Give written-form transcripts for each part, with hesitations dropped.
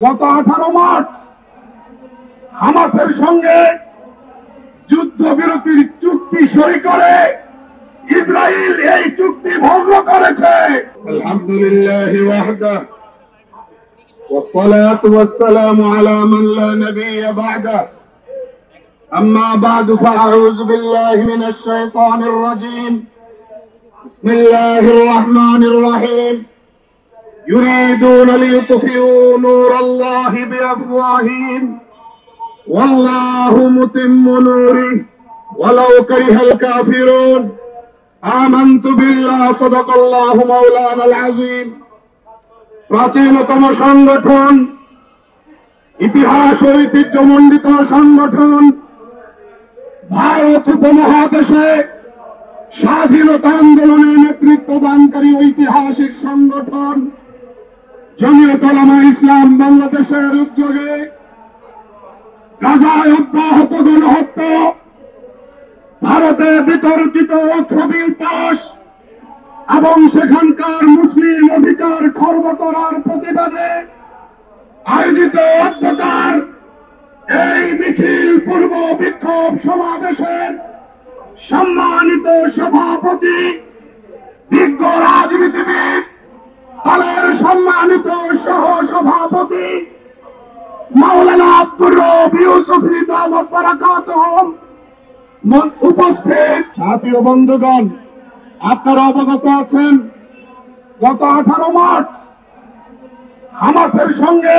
গত 18 মার্চ হামাসের সঙ্গে যুদ্ধবিরতির চুক্তি সই করে ইসরায়েল এই চুক্তি ভঙ্গ করেছে। আলহামদুলিল্লাহ ওয়াহদা والصلاة والسلام على من لا نبي بعده أما بعد فأعوذ بالله من الشيطان الرجيم بسم الله الرحمن الرحيم يريدون ليطفئوا نور الله بأفواههم والله متم نوره ولو كره الكافرون آمنت بالله صدق الله مولانا العظيم। প্রাচীনতম সংগঠন, ইতিহাস ঐতিহ্যমণ্ডিত সংগঠন, ভারত উপমহাদেশে স্বাধীনতা আন্দোলনে নেতৃত্ব দানকারী ঐতিহাসিক সংগঠন জমিয়ত উলামা ইসলাম বাংলাদেশের উদ্যোগে গাজায় অব্যাহত গণহত্যা, ভারতে বিতর্কিত ছবির পাশ এবং সেখানকার মুসলিম অধিকার খর্ব করার প্রতিবাদে আয়োজিত অধ্যকার এই মিছিল পূর্ব বিক্ষোভ সমাবেশের সম্মানিত সভাপতি, বিজ্ঞ রাজনীতিবিদ, দলের সম্মানিত সহ সভাপতি মাওলানা আব্দুর রব ইউসুফী দামাত বারাকাতুহু উপস্থিত সাথী ও বন্ধুগণ, আপনারা অবগত আছেন গত 18 মার্চ হামাসের সঙ্গে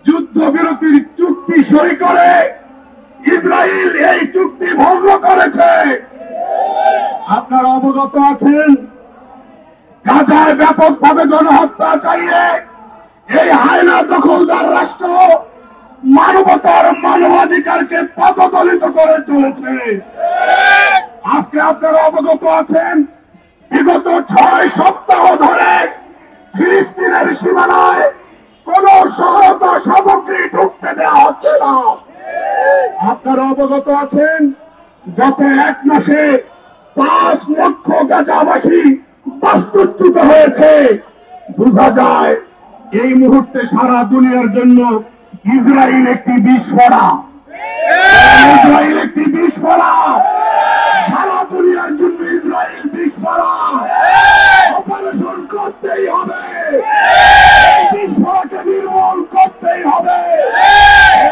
যুদ্ধবিরতির চুক্তি সই করে ইসরায়েল এই চুক্তি ভঙ্গ করেছে। আপনারা অবগত আছেন গাজায় ব্যাপকভাবে গণহত্যা চালিয়ে এই হায়না দখলদার রাষ্ট্র মানবতার মানবাধিকারকে পদদলিত করে চলেছে। আজকে আপনারা অবগত আছেন বিগত 6 সপ্তাহ ধরে ফিলিস্তিনের সীমানায় কোন সহায়তা সামগ্রী ঢুকতে দেওয়া হচ্ছে না। আপনারা অবগত আছেন গত 1 মাসে 5 লক্ষ গাজাবাসী বাস্তুচ্যুত হয়েছে। বোঝা যায় এই মুহূর্তে সারা দুনিয়ার জন্য ইসরায়েল একটি বিস্ফোরা, ইসরায়েল একটি বিস্ফোরা, সারা দুনিয়ার জন্য ইসরায়েল বিস্ফোরা। অপারেশন করতেই হবে, এই বিস্ফোরণকে নির্মূল করতেই হবে।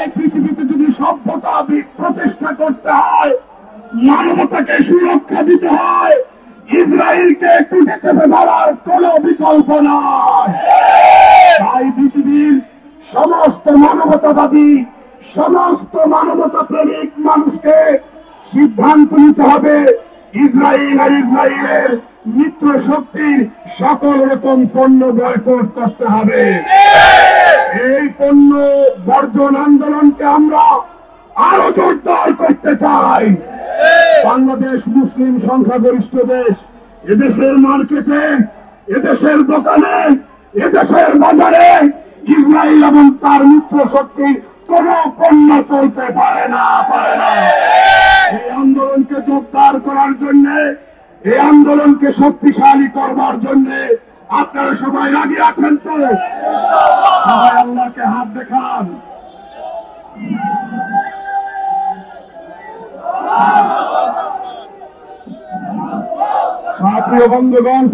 এই পৃথিবীতে যদি সভ্যতা প্রতিষ্ঠা করতে হয়, মানবতাকে সুরক্ষা দিতে হয়, ইসরায়েলকে একটু চেপে ধরার কোন বিকল্প নয়। তাই পৃথিবীর সমস্ত মানবতাবাদী, সমস্ত মানবতা প্রেমিক মানুষকে সিদ্ধান্ত নিতে হবে ইসরায়েল আর ইসরায়েলের মিত্র শক্তির সকল রকম পণ্য বয়কট করতে হবে। এই পণ্য বর্জন আন্দোলনকে আমরা আরো জোরদার করতে চাই। বাংলাদেশ মুসলিম সংখ্যাগরিষ্ঠ দেশ, এদেশের মার্কেটে, এদেশের দোকানে, এদেশের বাজারে ইসরায়েল এবং তার মিত্র শক্তির কোন পণ্য চলতে পারে না। এই আন্দোলনকে জোরদার করার জন্য, এই আন্দোলনকে শক্তিশালী করবার জন্য আপনারা সবাই রাজি আছেন তো? সবাই আল্লাহকে হাত দেখান। প্রিয় বন্ধুগণ,